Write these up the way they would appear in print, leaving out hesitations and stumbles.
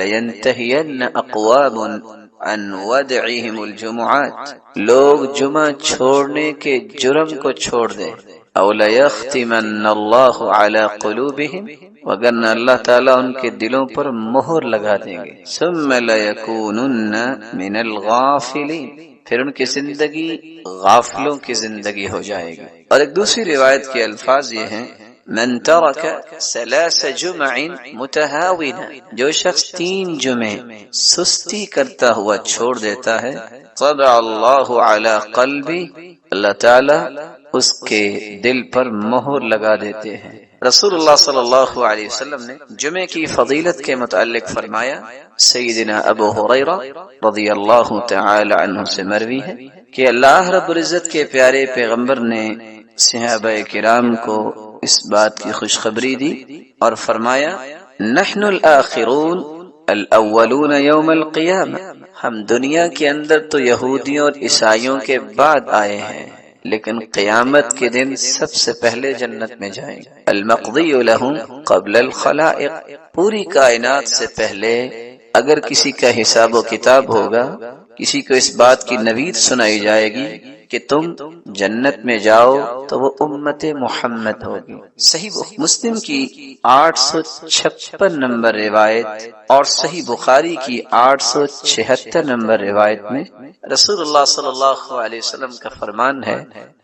لَيَنْتَهِيَنَّ أَقْوَامٌ عن ودعهم الجمعات، لوگ جمعہ چھوڑنے کے جرم کو چھوڑ دیں. او لیختمن اللہ علی قلوبہم، وگرنہ اللہ تعالیٰ ان کے دلوں پر مہر لگا دیں گے. ثم لیکونن من الغافلین، پھر ان کی زندگی غافلوں کی زندگی ہو جائے گی. اور ایک دوسری روایت کے الفاظ یہ ہیں، من ترک 3 جمع متہاونا، جو شخص 3 جمعے سستی کرتا ہوا چھوڑ دیتا ہے، طبع اللہ علی قلبی، اللہ تعالی اس کے دل پر مہر لگا دیتے ہیں. رسول اللہ صلی اللہ علیہ وسلم نے جمعے کی فضیلت کے متعلق فرمایا، سیدنا ابو ہریرہ رضی اللہ تعالی عنہ سے مروی ہے کہ اللہ رب العزت کے پیارے پیغمبر نے صحابہ کرام کو اس بات کی خوشخبری دی اور فرمایا، نحن الآخرون الاولون یوم القیامہ، ہم دنیا کے اندر تو یہودیوں اور عیسائیوں کے بعد آئے ہیں، لیکن قیامت کے دن سب سے پہلے جنت میں جائیں گے. المقضی لهم قبل الخلائق، پوری کائنات سے پہلے اگر کسی کا حساب و کتاب ہوگا، کسی کو اس بات کی نوید سنائی جائے گی کہ تم جنت میں جاؤ، تو وہ امت محمد ہوگی. صحیح مسلم کی 856 نمبر روایت اور صحیح بخاری کی 876 نمبر روایت میں رسول اللہ صلی اللہ علیہ وسلم کا فرمان ہے،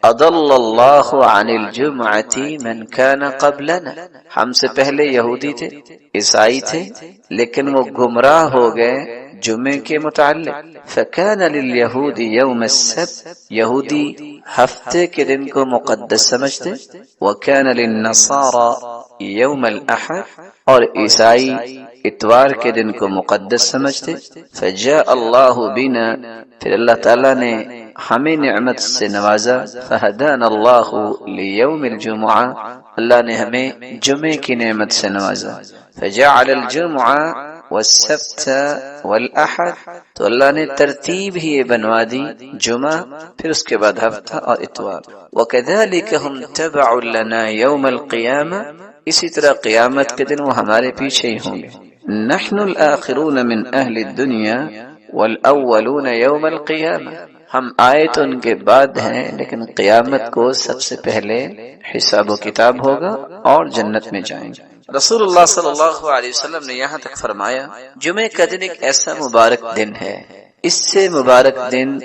اضل اللہ عن الجمعۃ من کان قبلنا، ہم سے پہلے یہودی تھے، عیسائی تھے، لیکن وہ گمراہ ہو گئے جمعے کے متعلق. فکان للیہود یوم السبت، یہودی ہفتے کے دن کو مقدس سمجھتے، وکان للنصارى یوم الاحد، اور عیسائی اتوار کے دن کو مقدس سمجھتے. فجاء اللہ بنا، پھر اللہ تعالیٰ نے ہمیں نعمت سے نوازا. فہدانا اللہ لیوم الجمعہ، اللہ نے ہمیں جمعے کی نعمت سے نوازا. فجعل الجمعہ والسبت والاحد، تو اللہ نے ترتیب ہی بنوا دی، جمعہ پھر اس کے بعد ہفتہ اور اتوار. وکذالک ہم تبع لنا یوم القیامہ، اسی طرح قیامت کے دن وہ ہمارے پیچھے ہی ہوں گے. نحن الآخرون من اہل الدنیا والاولون یوم القیامہ، ہم آئے تو ان کے بعد ہیں، لیکن قیامت کو سب سے پہلے حساب و کتاب ہوگا اور جنت میں جائیں گے. رسول اللہ صلی اللہ علیہ وسلم نے یہاں تک فرمایا، جمعہ کا دن ایک ایسا مبارک دن ہے، اس سے مبارک دن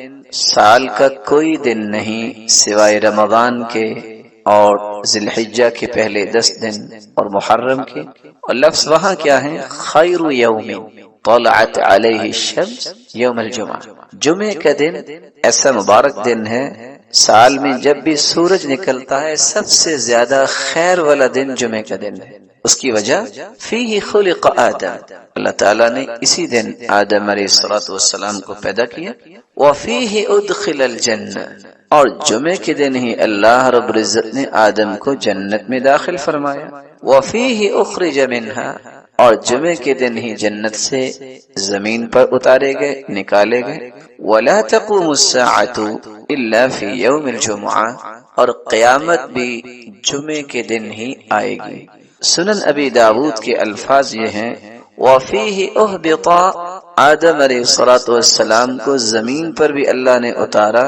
سال کا کوئی دن نہیں سوائے رمضان کے اور ذی الحجہ کے پہلے 10 دن اور محرم کے. اور لفظ وہاں کیا ہے، خیر یوم طلعت علیہ الشمس یوم الجمعہ، جمعے کا دن ایسا مبارک دن ہے، سال میں جب بھی سورج نکلتا ہے سب سے زیادہ خیر والا دن جمعے کا دن ہے. اس کی وجہ فیہ خلق آدم، اللہ تعالیٰ نے اسی دن آدم علیہ السلام کو پیدا کیا. وفیہ ادخل الجنہ، اور جمعے کے دن ہی اللہ رب العزت نے آدم کو جنت میں داخل فرمایا. وفیہ اخرج منہا، اور جمعے کے دن ہی جنت سے زمین پر اتارے گئے، نکالے گئے. ولا تقوم الساعۃ الا فی یوم الجمعہ، اور قیامت بھی جمعے کے دن ہی آئے گی. سنن ابی داود کے الفاظ یہ ہیں، وفیہ اہبط، آدم علیہ السلام کو زمین پر بھی اللہ نے اتارا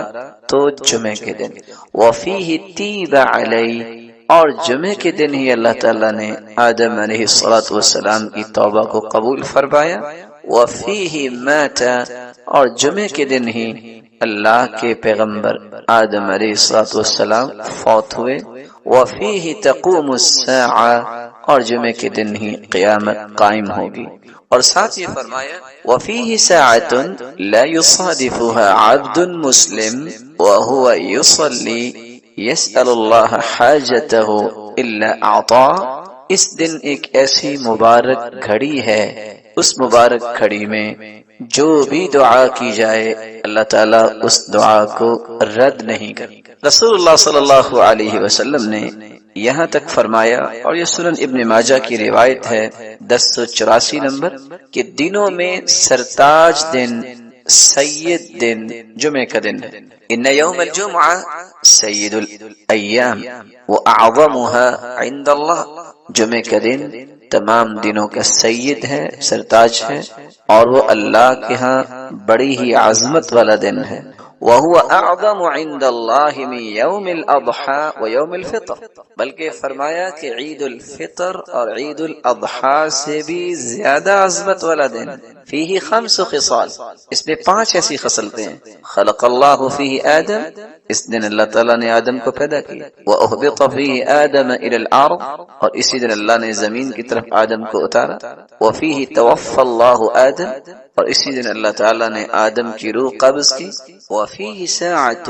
تو جمعے کے دن. وفیہ تیب علیہ، اور جمعے کے دن ہی اللہ تعالیٰ نے آدم علیہ السلام کی توبہ کو قبول فرمایا. وفیہ مات، اور جمعے کے دن ہی اللہ کے پیغمبر آدم علیہ السلام فوت ہوئے. وفیہ تقوم الساعہ، اور جمعے کے دن ہی قیامت قائم ہوگی. اور ساتھ یہ فرمایا، وفیہ ساعۃ لا یصادفها عبد مسلم وهو يصلی یسأل اللہ حاجتہ الا اعطاه، اس دن ایک ایسی مبارک گھڑی ہے، اس مبارک گھڑی میں جو بھی دعا کی جائے اللہ تعالیٰ اس دعا کو رد نہیں کرتا. رسول اللہ صلی اللہ علیہ وسلم نے یہاں تک فرمایا، اور یہ سنن ابن ماجہ کی روایت ہے 1084 نمبر، کہ دنوں میں سرتاج دن، سید دن جمعہ کا دن ہے. ان یوم الجمعہ سید الایام واعظمها عند اللہ، جمعہ کا دن تمام دنوں کا سید ہے، سرتاج ہے، اور وہ اللہ کے ہاں بڑی ہی عظمت والا دن ہے۔ وَهُوَ أَعْظَمُ عِندَ اللَّهِ مِنْ يَوْمِ الْأَضْحَى وَيَوْمِ الْفِطْرِ، بلکہ فرمایا کہ عید الفطر اور عید الاضحیٰ سے بھی زیادہ عظمت والا دن۔ فیہ خمس خصال، اس میں 5 ایسی خصلتیں ہیں۔ خلق اللہ فیہ آدم، اس دن اللہ تعالیٰ نے آدم کو پیدا کیا۔ وَأُهْبِطَ فیہ آدم إِلَى الْأَرْضِ، اور اسی دن اللہ نے زمین کی طرف آدم کو اتارا۔ وَفِيهِ تَوَفَّى اللَّهُ آدم، اور اسی دن اللہ تعالیٰ نے آدم کی روح قبض کی۔ وَفِيهِ سَاعَةٌ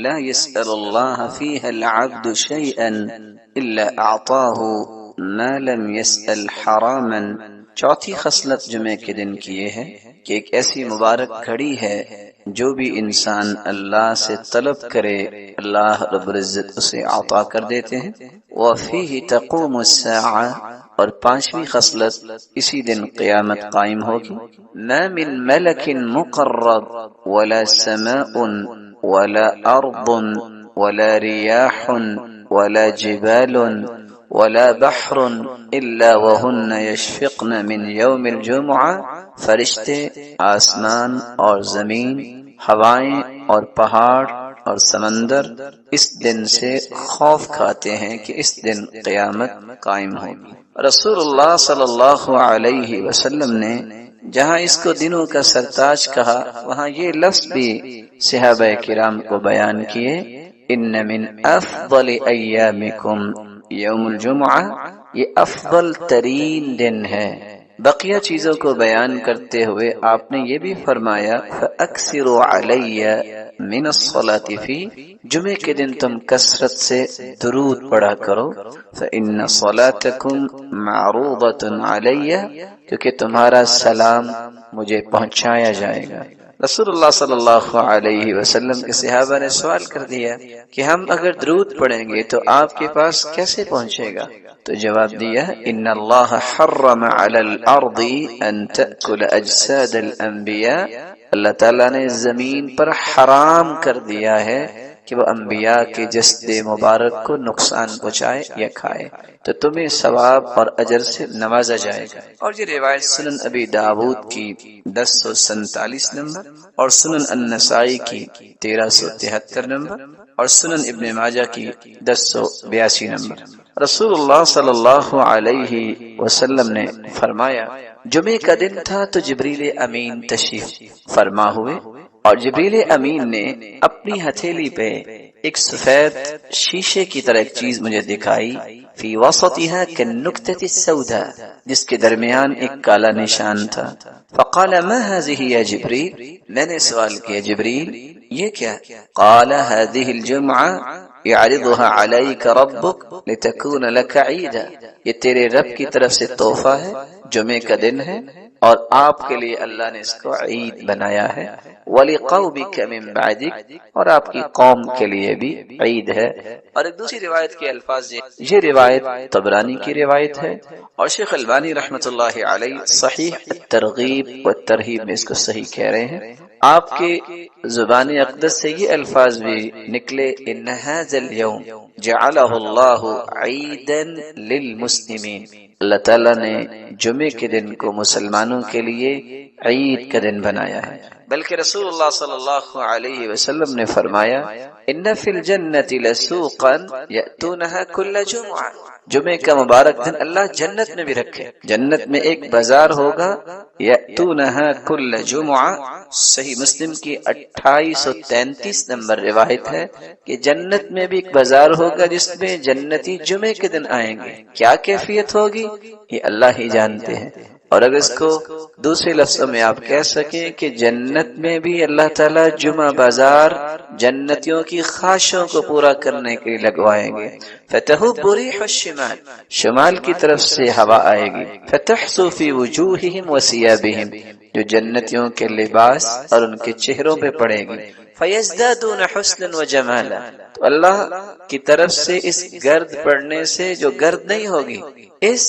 لَا يَسْأَلُ اللَّهَ فِيهَا الْعَبْدُ شَيْئًا إِلَّا أَعْطَاهُ مَا لَمْ يَسْأَلْ حَرَامًا۔ چوتھی خصلت جمعے کے دن کی یہ ہے کہ ایک ایسی مبارک گھڑی ہے جو بھی انسان اللہ سے طلب کرے اللہ رب العزت اسے عطا کر دیتے ہیں۔ وَفِيهِ تَقُومُ السَّاعَةُ، اور 5ویں خصلت اسی دن قیامت قائم ہوگی۔ مَا مِن مَلَكٍ مُقَرَّبٍ وَلَا سَمَاءٌ وَلَا أَرْضٌ وَلَا رِيَاحٌ وَلَا جِبَالٌ وَلَا بَحْرٌ إِلَّا وَهُنَّ يَشْفِقْنَ مِنْ يَوْمِ الْجُمْعَةِ، فرشتے، آسمان اور زمین، ہوائیں اور پہاڑ اور سمندر اس دن سے خوف کھاتے ہیں کہ اس دن قیامت قائم ہوگی۔ رسول اللہ صلی اللہ علیہ وسلم نے جہاں اس کو دنوں کا سرتاج کہا، وہاں یہ لفظ بھی صحابہ کرام کو بیان کیے، ان من افضل ایامکم یوم الجمعہ، یہ افضل ترین دن ہے۔ بقیہ چیزوں کو بیان کرتے ہوئے آپ نے یہ بھی فرمایا فَأَكْثِرُوا عَلَيَّ مِنَ الصَّلَاةِ فِيهِ، جمعے کے دن تم کثرت سے درود پڑھا کرو۔ فَإِنَّ صَلَاتَكُمْ مَعْرُوضَةٌ عَلَيَّ، کیونکہ تمہارا سلام مجھے پہنچایا جائے گا۔ رسول اللہ صلی اللہ علیہ وسلم کے صحابہ نے سوال کر دیا کہ ہم اگر درود پڑھیں گے تو آپ کے پاس کیسے پہنچے گا؟ تو جواب دیا ان اللہ حرم علی الارض ان تأکل اجساد الانبیاء، اللہ تعالیٰ نے زمین پر حرام کر دیا ہے کہ وہ انبیاء کے جسد مبارک کو نقصان پہنچائے یا کھائے، تو تمہیں ثواب اور اجر سے نوازا جائے گا۔ اور یہ روایت سنن ابی داود کی 1047 نمبر اور سنن النسائی کی 1373 نمبر اور سنن ابن ماجہ کی 1082 نمبر۔ رسول اللہ صلی اللہ علیہ وسلم نے فرمایا جمعے کا دن تھا تو جبریل امین تشریف فرما ہوئے، اور جبریل امین نے اپنی ہتھیلی پہ ایک سفید شیشے کی طرح ایک چیز مجھے دکھائی، فی وسطها كالنکتة السوداء، جس کے درمیان ایک کالا نشان تھا۔ فقال ما هذه یا جبریل، میں نے سوال کیا جبریل یہ کیا؟ قال هذه الجمعة يعرضها عليك ربك لتكون لك عيدا، یہ تیرے رب کی طرف سے تحفہ ہے، جمعے کا دن ہے اور آپ کے لیے اللہ نے اس کو عید بنایا ہے، وَلِقَوْمِكَ مِن بَعْدِكَ، اور آپ کی قوم کے لیے بھی عید ہے۔ اور ایک دوسری روایت کے الفاظ یہ روایت طبرانی کی روایت ہے، اور شیخ البانی رحمۃ اللہ علیہ صحیح الترغیب والترہیب میں اس کو صحیح کہہ رہے ہیں۔ آپ کے زبان اقدس سے یہ الفاظ بھی نکلے ان هذا اليوم جعلہ اللہ عیدا للمسلمین، اللہ تعالیٰ نے جمعے کے دن کو مسلمانوں کے لیے عید کا دن بنایا ہے۔ بلکہ رسول اللہ صلی اللہ علیہ وسلم نے فرمایا ان فی الجنۃ لسوقا یأتونها کل جمعہ، جمعے کا مبارک دن اللہ جنت میں بھی رکھے، جنت میں ایک بازار ہوگا یأتونها کل جمعہ، صحیح مسلم کی 2833 نمبر روایت ہے کہ جنت میں بھی ایک بازار ہوگا جس میں جنتی جمعے کے دن آئیں گے، کیا کیفیت ہوگی یہ اللہ ہی جانتے ہیں۔ اور اگر اس کو دوسرے لفظوں میں آپ کہہ سکیں کہ جنت میں بھی اللہ تعالیٰ جمعہ بازار جنتیوں کی خواہشوں کو پورا کرنے کے لیے لگوائیں گے۔ فتحب ريح الشمال، شمال کی طرف سے ہوا آئے گی، فتحسو فی وجوہہم وثیابہم، جو جنتیوں کے لباس اور ان کے چہروں پہ پڑے گی، فیزدادون حسنا وجمالا، تو اللہ کی طرف سے اس گرد پڑنے سے جو گرد نہیں ہوگی، اس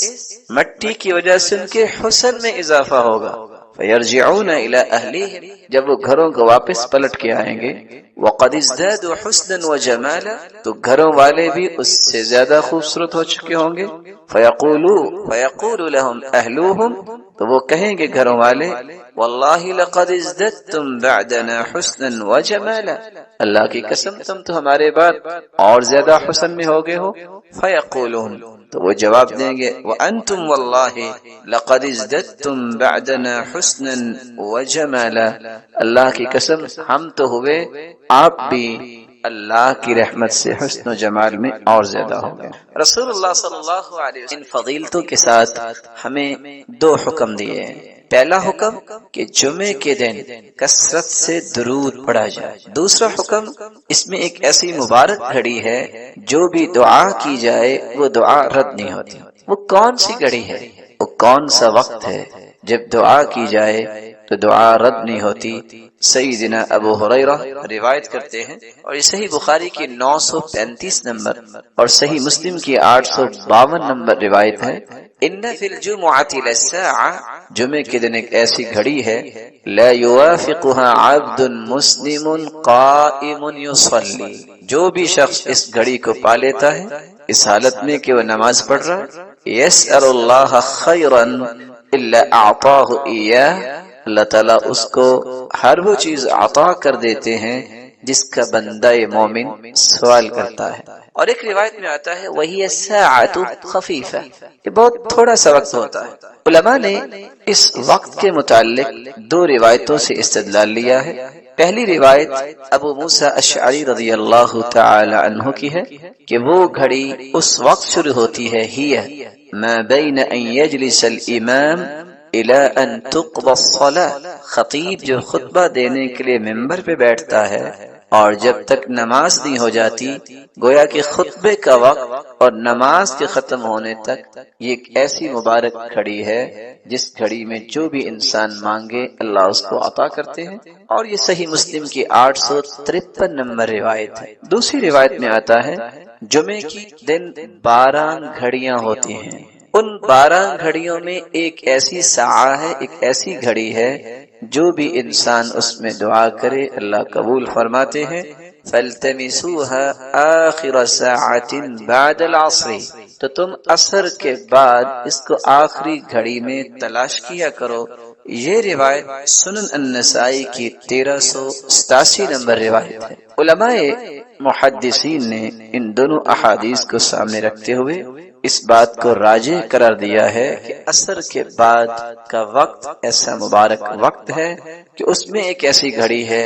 مٹی کی وجہ سے ان کے حسن میں اضافہ ہوگا، فیرجعون الی اہلہم، جب وہ گھروں کو واپس پلٹ کے آئیں گے، وقد ازدادوا حسنا وجمالا، تو گھروں والے بھی اس سے زیادہ خوبصورت ہو چکے ہوں گے، فیقول لهم اہلوہم، تو وہ کہیں گے گھروں والے، واللہ لقد ازددتم بعدنا حسنا وجمالا، اللہ کی قسم تم تو ہمارے بعد اور زیادہ حسن میں ہو گئے ہو، فیقولون، تو وہ جواب دیں گے وانتم واللہ لقد ازددتم بعدنا حسنا وجمالا، اللہ کی قسم ہم تو ہوئے آپ بھی اللہ کی رحمت سے حسن و جمال میں اور زیادہ ہو گئے۔ رسول اللہ صلی اللہ علیہ وسلم ان فضیلتوں کے ساتھ ہمیں دو حکم دیے ہیں۔ پہلا حکم کہ جمعے کے دن کثرت سے درود پڑھا جائے، دوسرا حکم اس میں ایک ایسی مبارک گھڑی ہے جو بھی دعا کی جائے وہ دعا رد نہیں ہوتی۔ وہ کون سی گھڑی ہے، وہ کون سا وقت ہے جب دعا کی جائے تو دعا رد نہیں ہوتی؟ سیدنا ابو ہریرہ روایت کرتے ہیں، اور یہ صحیح بخاری کی 935 نمبر اور صحیح مسلم کی 852 نمبر روایت ہے، ان فی الجمعۃ للساعہ، جمعے کے دن ایک ایسی گھڑی ہے، لا یوافقها عبد مسلم قائم یصلی، جو بھی شخص اس گھڑی کو پا لیتا ہے اس حالت میں کہ وہ نماز پڑھ رہا ہے، یسأل اللہ خیرا الا اعطاہ ایاہ، اللہ تعالیٰ اس کو ہر وہ چیز عطا کر دیتے ہیں جس کا بندہ مومن سوال کرتا ہے۔ اور ایک روایت میں آتا ہے وہی الساعۃ خفیفہ، یہ بہت تھوڑا سا وقت ہوتا ہے۔ علماء نے اس وقت کے متعلق دو روایتوں سے استدلال لیا ہے۔ پہلی روایت ابو موسیٰ اشعری رضی اللہ تعالی عنہ کی ہے کہ وہ گھڑی اس وقت شروع ہوتی ہے، ہی ما بین ان یجلس الامام الى ان تقضى الصلاة، خطیب جو خطبہ دینے کے لیے ممبر پہ بیٹھتا ہے اور جب تک نماز نہیں ہو جاتی، گویا کہ خطبے کا وقت اور نماز کے ختم ہونے تک یہ ایک ایسی مبارک گھڑی ہے جس گھڑی میں جو بھی انسان مانگے اللہ اس کو عطا کرتے ہیں، اور یہ صحیح مسلم کی 853 نمبر روایت ہے۔ دوسری روایت میں آتا ہے جمعے کی دن 12 گھڑیاں ہوتی ہیں، ان 12 گھڑیوں میں ایک ایسی ساعہ ہے، ایک ایسی گھڑی ہے جو بھی انسان اس میں دعا کرے اللہ قبول فرماتے ہیں۔ فَالْتَمِسُوهَا آخِرَ سَاعَةٍ بَعْدَ الْعَصْرِ، تو تم عصر کے بعد اس کو آخری گھڑی میں تلاش کیا کرو۔ یہ روایت سنن النسائی کی 1387 نمبر روایت ہے۔ علماء محدثین نے ان دونوں احادیث کو سامنے رکھتے ہوئے اس بات کو راجح قرار دیا ہے کہ عصر کے بعد کا وقت ایسا مبارک وقت ہے کہ اس میں ایک ایسی گھڑی ہے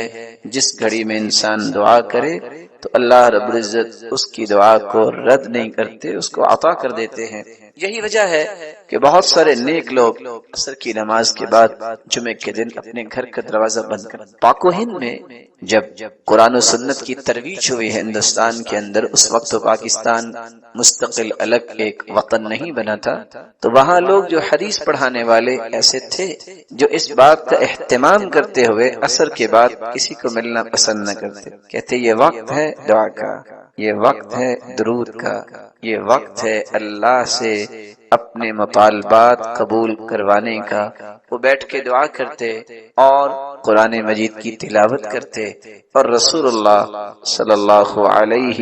جس گھڑی میں انسان دعا کرے تو اللہ رب العزت اس کی دعا کو رد نہیں کرتے، اس کو عطا کر دیتے ہیں۔ یہی وجہ ہے کہ بہت سارے نیک لوگ عصر کی نماز کے بعد جمعے کے دن اپنے گھر کا دروازہ بند کر، پاک و ہند میں جب قرآن و سنت کی ترویج ہوئی ہے ہندوستان کے اندر، اس وقت پاکستان مستقل الگ ایک وطن نہیں بنا تھا، تو وہاں لوگ جو حدیث پڑھانے والے ایسے تھے جو اس بات کا اہتمام کرتے ہوئے عصر کے بعد کسی کو ملنا پسند نہ کرتے، کہتے یہ وقت ہے دعا کا، یہ وقت ہے درود کا، یہ وقت ہے اللہ سے اپنے مطالبات قبول کروانے کا۔ وہ بیٹھ کے دعا کرتے اور قرآن مجید کی تلاوت کرتے اور رسول اللہ صلی اللہ علیہ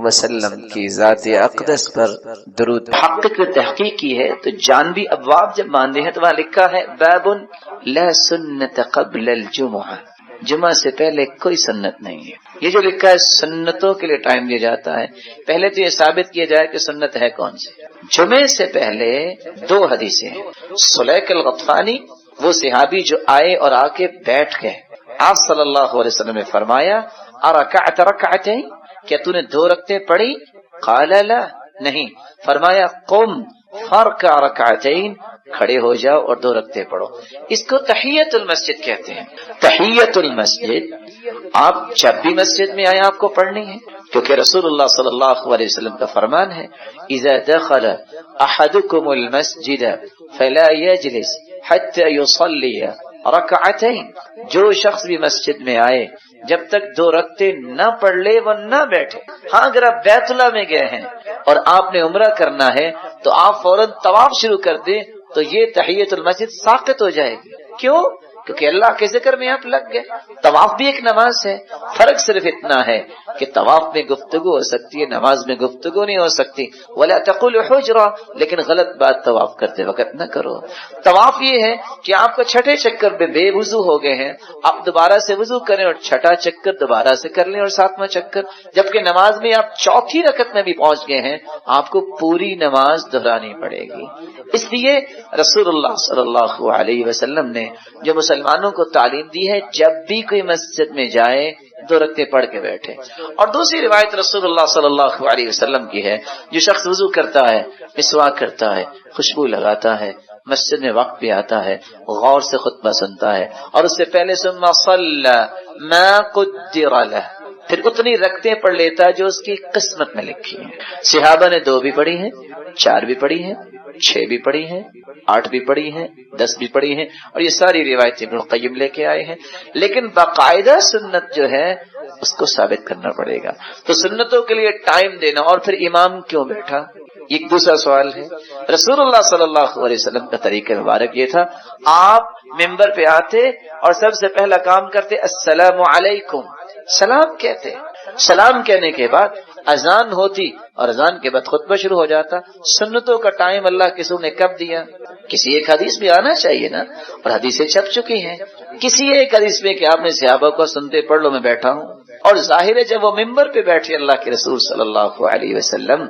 وسلم کی ذات اقدس پر درود حقیق تحقیق کی ہے۔ تو جانبی ابواب جب باندھے ہیں تو وہاں لکھا ہے باب لا سنت قبل الجمعہ، جمعہ سے پہلے کوئی سنت نہیں ہے۔ یہ جو لکھا ہے سنتوں کے لیے ٹائم دیا جاتا ہے، پہلے تو یہ ثابت کیا جائے کہ سنت ہے کون سی۔ جمعے سے پہلے دو حدیثیں ہیں۔ سلیق الغطفانی، وہ صحابی جو آئے اور آ کے بیٹھ گئے، آپ صلی اللہ علیہ وسلم نے فرمایا ارکعت رکعتین، کیا تو نے 2 رکعتیں پڑھی؟ قال لا، نہیں۔ فرمایا قم فرکع رکعتین، کھڑے ہو جاؤ اور 2 رکعتیں پڑھو۔ اس کو تحیت المسجد کہتے ہیں۔ تحیت المسجد آپ جب بھی مسجد میں آئے آپ کو پڑھنی ہے، کیونکہ رسول اللہ صلی اللہ علیہ وسلم کا فرمان ہے اذا دخل احدکم المسجد فلا يجلس حتى يصلي رکعتین، جو شخص بھی مسجد میں آئے جب تک 2 رکعتیں نہ پڑھ لے وہ نہ بیٹھے۔ ہاں اگر آپ بیت اللہ میں گئے ہیں اور آپ نے عمرہ کرنا ہے تو آپ فوراً طواف شروع کر دیں تو یہ تحیت المسجد ساقط ہو جائے گی۔ کیوں؟ کیونکہ اللہ کے ذکر میں آپ لگ گئے. طواف بھی ایک نماز ہے. فرق صرف اتنا ہے کہ طواف میں گفتگو ہو سکتی ہے، نماز میں گفتگو نہیں ہو سکتی. ولا تقولوا حجرا، لیکن غلط بات طواف کرتے وقت نہ کرو. طواف یہ ہے کہ آپ کو چھٹے چکر پہ بے وضو ہو گئے ہیں، آپ دوبارہ سے وضو کریں اور چھٹا چکر دوبارہ سے کر لیں اور ساتواں چکر. جبکہ نماز میں آپ چوتھی رکعت میں بھی پہنچ گئے ہیں، آپ کو پوری نماز دہرانی پڑے گی. اس لیے رسول اللہ صلی اللہ علیہ وسلم نے جو مسلمانوں کو تعلیم دی ہے، جب بھی کوئی مسجد میں جائے 2 رکعتیں پڑھ کے بیٹھے. اور دوسری روایت رسول اللہ صلی اللہ علیہ وسلم کی ہے، جو شخص وضو کرتا ہے، مسواک کرتا ہے، خوشبو لگاتا ہے، مسجد میں وقت بھی آتا ہے، غور سے خطبہ سنتا ہے، اور اس سے پہلے ثم صلی ما قدر له، پھر اتنی رکعتیں پڑھ لیتا ہے جو اس کی قسمت میں لکھی ہیں. صحابہ نے 2 بھی پڑھی ہیں، 4 بھی پڑھی ہیں، 6 بھی پڑھی ہیں، 8 بھی پڑھی ہیں، 10 بھی پڑھی ہیں، اور یہ ساری روایتیں ابن القیم لے کے آئے ہیں. لیکن باقاعدہ سنت جو ہے اس کو ثابت کرنا پڑے گا. تو سنتوں کے لیے ٹائم دینا. اور پھر امام کیوں بیٹھا؟ ایک دوسرا سوال ہے. رسول اللہ صلی اللہ علیہ وسلم کا طریقہ مبارک یہ تھا، آپ ممبر پہ آتے اور سب سے پہلا کام کرتے السلام علیکم، سلام کہتے. سلام کہنے کے بعد اذان ہوتی اور اذان کے بعد خطبہ شروع ہو جاتا. سنتوں کا ٹائم اللہ کے رسول نے کب دیا؟ کسی ایک حدیث میں آنا چاہیے نا، اور حدیثیں چھپ چکی ہیں. کسی ایک حدیث میں کہ آپ نے صحابہ کو سنتے پڑھ لو میں بیٹھا ہوں. اور ظاہر ہے جب وہ ممبر پہ بیٹھے اللہ کے رسول صلی اللہ علیہ وسلم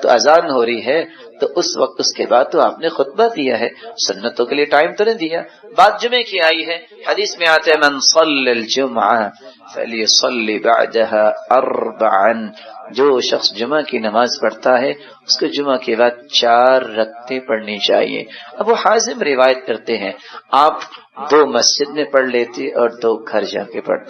تو اذان ہو رہی ہے، تو اس وقت اس کے بعد تو آپ نے خطبہ دیا ہے، سنتوں کے لیے ٹائم تو نہیں دیا. بات جمعے کی آئی ہے، حدیث میں آتا ہے من صلی الجمعہ فلیصلی بعدها 4، جو شخص جمعہ کی نماز پڑھتا ہے اس کو جمعہ کے بعد 4 رکعتیں پڑھنی چاہیے. ابو حازم روایت کرتے ہیں آپ 2 مسجد میں پڑھ لیتے اور 2 گھر جا کے پڑھتے.